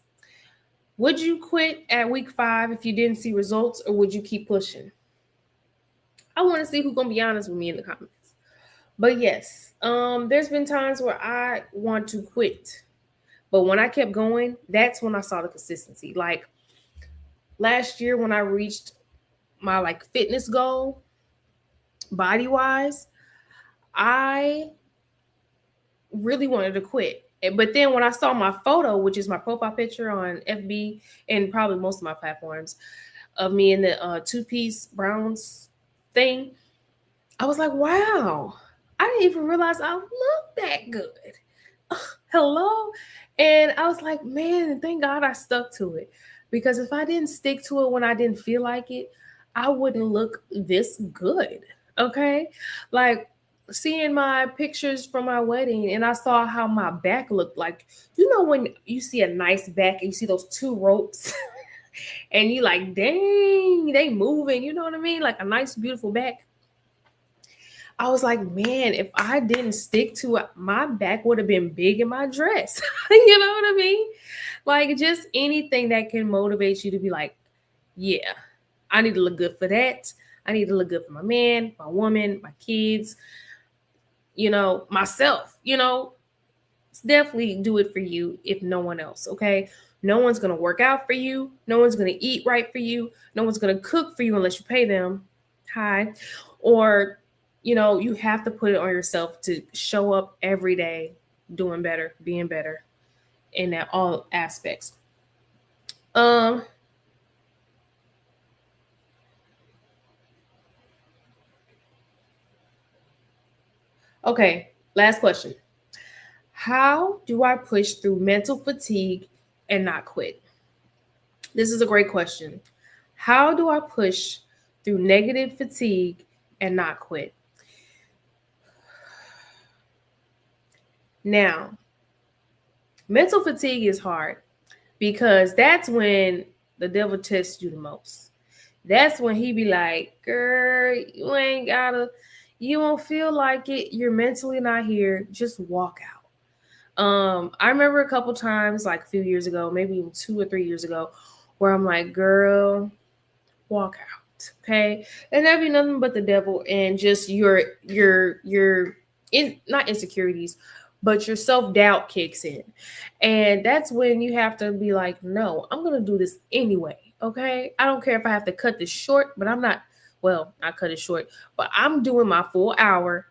Would you quit at week 5 if you didn't see results, or would you keep pushing? I want to see who's gonna be honest with me in the comments. But yes, there's been times where I want to quit, but when I kept going, that's when I saw the consistency. Like last year when I reached my like fitness goal, body wise, I really wanted to quit. But then when I saw my photo, which is my profile picture on FB and probably most of my platforms, of me in the two-piece browns thing, I was like, wow, I didn't even realize I looked that good. Hello? And I was like, man, thank God I stuck to it. Because if I didn't stick to it when I didn't feel like it, I wouldn't look this good. Okay? Like seeing my pictures from my wedding and I saw how my back looked like. When you see a nice back and you see those two ropes and you like, dang, they moving, you know what I mean? Like a nice, beautiful back. I was like, man, if I didn't stick to it, my back would have been big in my dress. You know what I mean? Like just anything that can motivate you to be like, yeah, I need to look good for that. I need to look good for my man, my woman, my kids, myself, definitely do it for you if no one else, okay? No one's going to work out for you. No one's going to eat right for you. No one's going to cook for you unless you pay them. Hi. Or, you have to put it on yourself to show up every day doing better, being better in that all aspects. Um, okay, last question. How do I push through mental fatigue and not quit? This is a great question. How do I push through negative fatigue and not quit? Now, mental fatigue is hard because that's when the devil tests you the most. That's when he be like, girl, you ain't gotta, you won't feel like it. You're mentally not here. Just walk out. I remember a couple times, like a few years ago, maybe even 2 or 3 years ago, where I'm like, girl, walk out. Okay. And that'd be nothing but the devil and just your not insecurities, but your self-doubt kicks in. And that's when you have to be like, no, I'm gonna do this anyway. Okay. I don't care if I have to cut this short, but I'm not, well, I cut it short, but I'm doing my full hour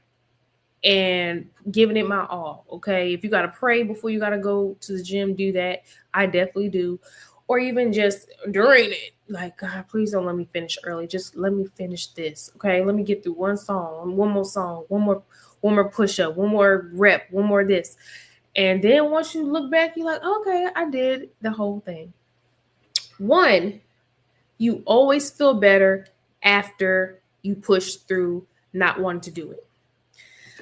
and giving it my all. Okay. If you got to pray before you got to go to the gym, do that. I definitely do. Or even just during it, like, God, please don't let me finish early. Just let me finish this. Okay. Let me get through one more song, one more push up, one more rep, one more this. And then once you look back, you're like, okay, I did the whole thing. One, you always feel better after you push through not wanting to do it.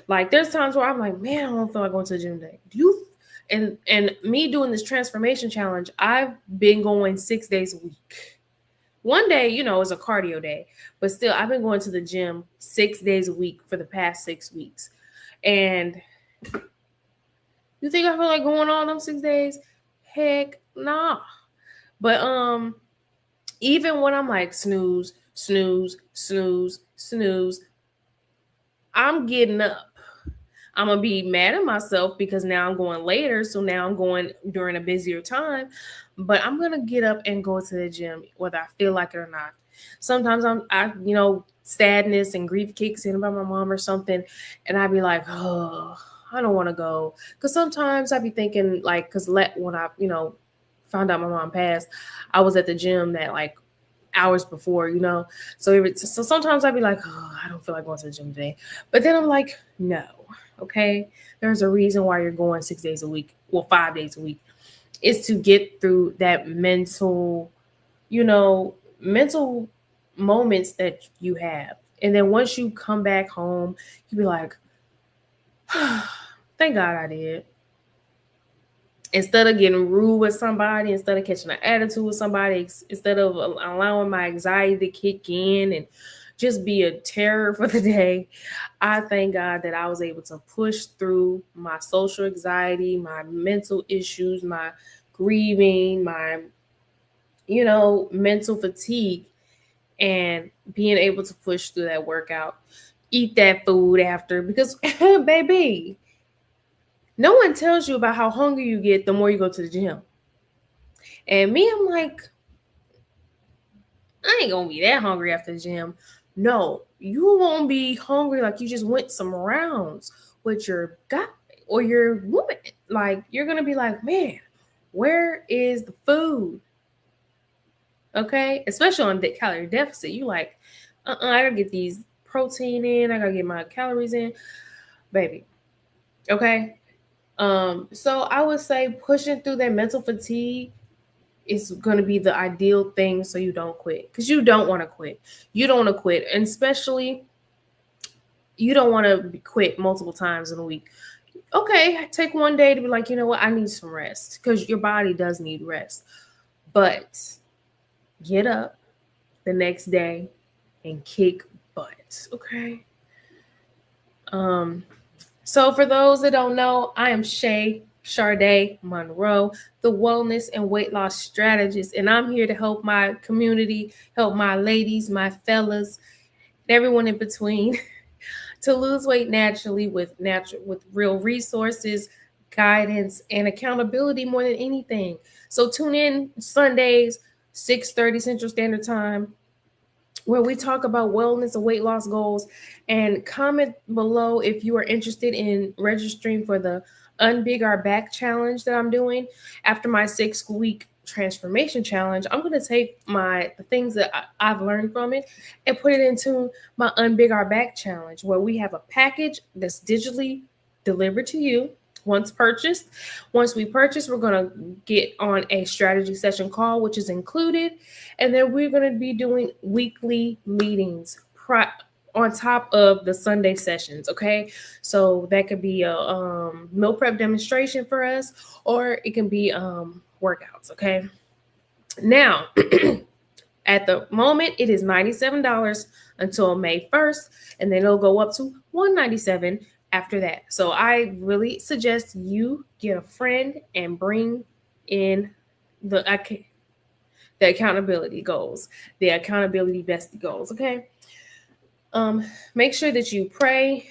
Like there's times where I'm like, man, I don't feel like going to the gym today. Do you? And me doing this transformation challenge, I've been going 6 days a week. One day, is a cardio day, but still, I've been going to the gym 6 days a week for the past 6 weeks. And you think I feel like going on them 6 days? Heck, nah. But even when I'm like snooze, snooze, snooze, snooze, I'm getting up. I'm gonna be mad at myself because now I'm going later. So now I'm going during a busier time. But I'm gonna get up and go to the gym, whether I feel like it or not. Sometimes sadness and grief kicks in about my mom or something, and I'd be like, oh, I don't want to go. Because sometimes I'd be thinking like, because when I found out my mom passed, I was at the gym that like hours before. So sometimes I'd be like, oh, I don't feel like going to the gym today. But then I'm like, no, okay. There's a reason why you're going 6 days a week, well, 5 days a week. Is to get through that mental moments that you have. And then once you come back home, you be like, thank God I did. Instead of getting rude with somebody, instead of catching an attitude with somebody, instead of allowing my anxiety to kick in and just be a terror for the day, I thank God that I was able to push through my social anxiety, my mental issues, my grieving, my, mental fatigue, and being able to push through that workout, eat that food after, because baby, no one tells you about how hungry you get the more you go to the gym. And me, I'm like, I ain't gonna be that hungry after the gym. No, you won't be hungry like you just went some rounds with your guy or your woman. Like you're gonna be like, man, where is the food? Okay, especially on the calorie deficit, you like, I gotta get these protein in. I gotta get my calories in, baby. Okay. So I would say pushing through that mental fatigue is going to be the ideal thing so you don't quit, because you don't want to quit. You don't want to quit, and especially you don't want to quit multiple times in a week. Okay, take one day to be like, you know what, I need some rest, because your body does need rest. But get up the next day and kick butt. Okay. So for those that don't know, I am Sharday Monroe, the wellness and weight loss strategist, and I'm here to help my community, help my ladies, my fellas, and everyone in between to lose weight naturally with real resources, guidance, and accountability more than anything. So tune in Sundays, 6:30 Central Standard Time, where we talk about wellness and weight loss goals. And comment below if you are interested in registering for the unbig our back challenge that I'm doing after my 6 week transformation challenge. I'm going to take the things that I've learned from it and put it into my unbig our back challenge, where we have a package that's digitally delivered to you once purchased. Once we purchase, we're going to get on a strategy session call, which is included, and then we're going to be doing weekly meetings on top of the Sunday sessions. Okay, so that could be a meal prep demonstration for us, or it can be workouts. Okay, now at the moment it is $97 until May 1st, and then it'll go up to $197 after that. So I really suggest you get a friend and bring in the the accountability goals, the accountability bestie goals. Okay, make sure that you pray.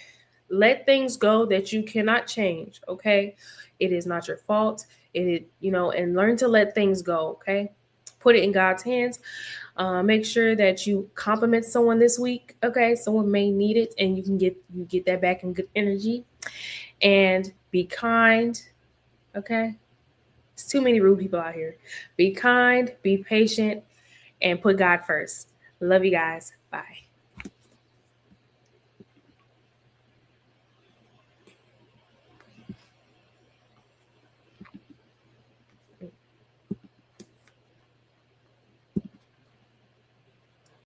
Let things go that you cannot change. Okay, it is not your fault. It is, and learn to let things go. Okay, put it in God's hands. Make sure that you compliment someone this week. Okay, someone may need it, and you get that back in good energy. And be kind. Okay, it's too many rude people out here. Be kind, be patient, and put God first. Love you guys. Bye.